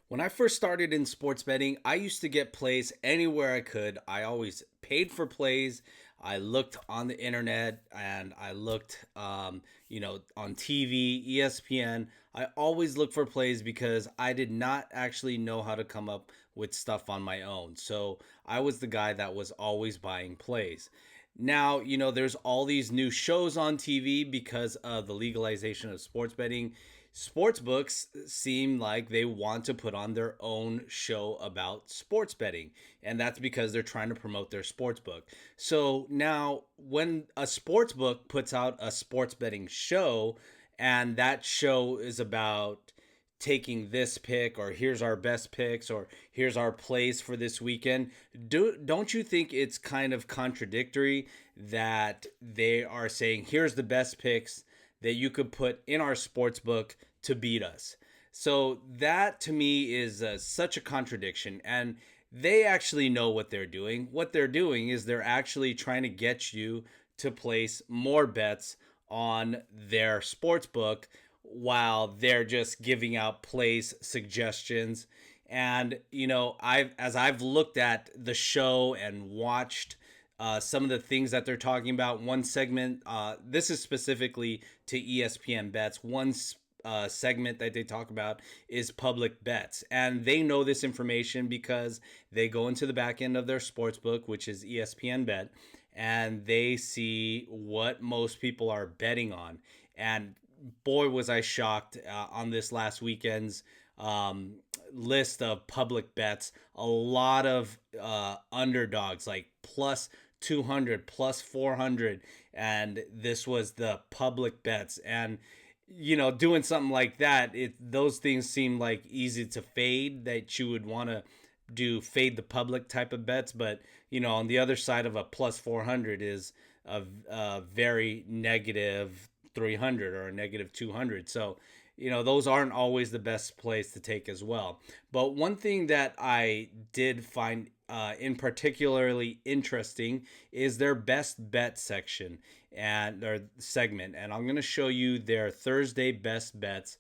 When I first started in sports betting, I used to get plays anywhere I could. I always paid for plays. I looked on the internet and I looked, on TV, ESPN. I always looked for plays because I did not actually know how to come up with stuff on my own. So I was the guy that was always buying plays. Now, there's all these new shows on TV because of the legalization of sports betting. Sports books seem like they want to put on their own show about sports betting, and that's because they're trying to promote their sports book. So now, when a sports book puts out a sports betting show, and that show is about taking this pick, or here's our best picks, or here's our plays for this weekend, don't you think it's kind of contradictory that they are saying here's the best picks that you could put in our sports book to beat us? So that to me is such a contradiction, and they actually know what they're doing. What they're doing is they're actually trying to get you to place more bets on their sports book while they're just giving out plays suggestions. And I've looked at the show and watched some of the things that they're talking about. One segment, this is specifically to ESPN bets. One segment that they talk about is public bets, and they know this information because they go into the back end of their sports book, which is ESPN bet, and they see what most people are betting on. And boy, was I shocked on this last weekend's list of public bets. A lot of underdogs, like plus 200, plus 400. And this was the public bets. And, doing something like that, those things seem like easy to fade, that you would want to do fade the public type of bets. But, on the other side of a plus 400 is a very negative 300 or a negative 200. So, those aren't always the best place to take as well. But one thing that I did find in particularly interesting is their best bet section and their segment. And I'm going to show you their Thursday best bets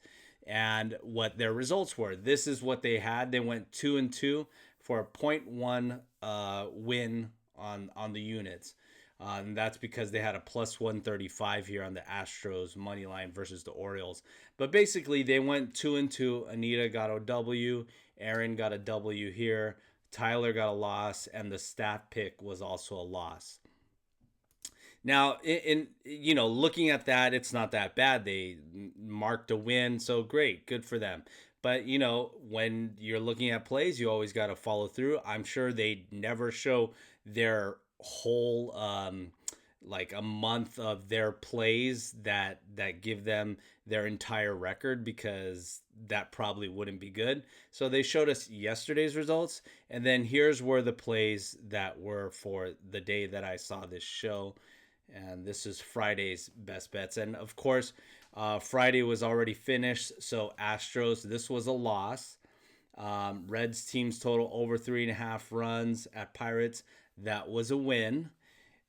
and what their results were. This is what they had. They went 2-2 for a point 0.1 win on the units. And that's because they had a plus 135 here on the Astros money line versus the Orioles. But basically, they went 2-2. Anita got a W. Aaron got a W here. Tyler got a loss, and the staff pick was also a loss. Now, in looking at that, it's not that bad. They marked a win, so great, good for them. But when you're looking at plays, you always got to follow through. I'm sure they never show their whole like a month of their plays that give them their entire record, because that probably wouldn't be good. So they showed us yesterday's results, and then here's where the plays that were for the day that I saw this show. And this is Friday's best bets. And of course, Friday was already finished. So Astros, this was a loss. Reds teams total over 3.5 runs at Pirates. That was a win.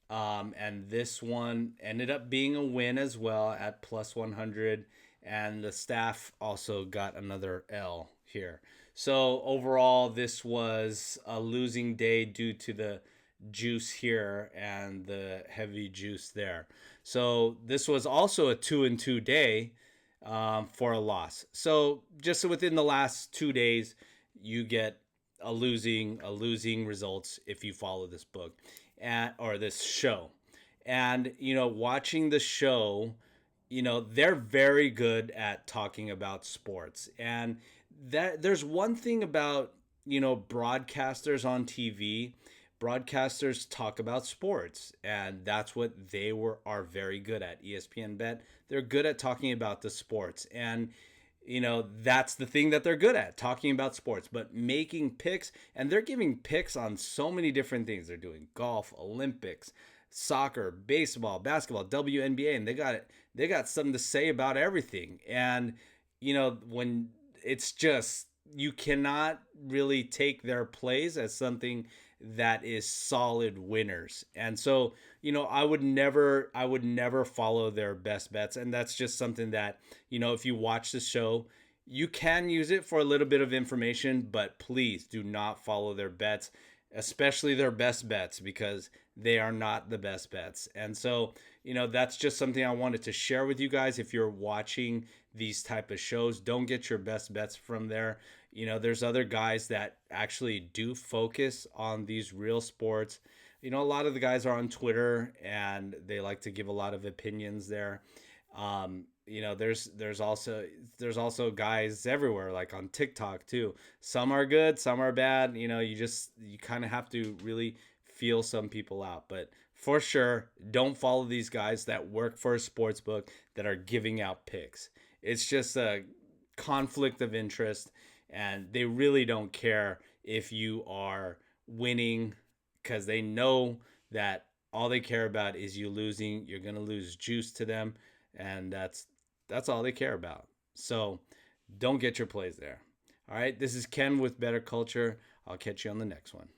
And this one ended up being a win as well at plus 100. And the staff also got another L here. So overall, this was a losing day due to the juice here and the heavy juice there. So this was also a 2-2 day for a loss. So just within the last 2 days, you get a losing results if you follow this book or this show. And watching the show, they're very good at talking about sports. And that there's one thing about broadcasters on TV. Broadcasters talk about sports, and that's what they are very good at. ESPN Bet, they're good at talking about the sports, and that's the thing that they're good at, talking about sports. But making picks, and they're giving picks on so many different things. They're doing golf, Olympics, soccer, baseball, basketball, WNBA, and they got something to say about everything. And when it's just, you cannot really take their plays as something that is solid winners. And so, I would never follow their best bets. And that's just something that, if you watch the show, You can use it for a little bit of information, but please do not follow their bets, especially their best bets, because they are not the best bets. And so, that's just something I wanted to share with you guys. If you're watching these type of shows, don't get your best bets from there. There's other guys that actually do focus on these real sports. A lot of the guys are on Twitter and they like to give a lot of opinions there. There's also guys everywhere, like on TikTok too. Some are good, some are bad. You kind of have to really feel some people out. But for sure, don't follow these guys that work for a sports book that are giving out picks. It's just a conflict of interest, and they really don't care if you are winning because they know that all they care about is you losing. You're gonna lose juice to them, and that's all they care about. So don't get your plays there. All right, this is Ken with Bettor Culture. I'll catch you on the next one.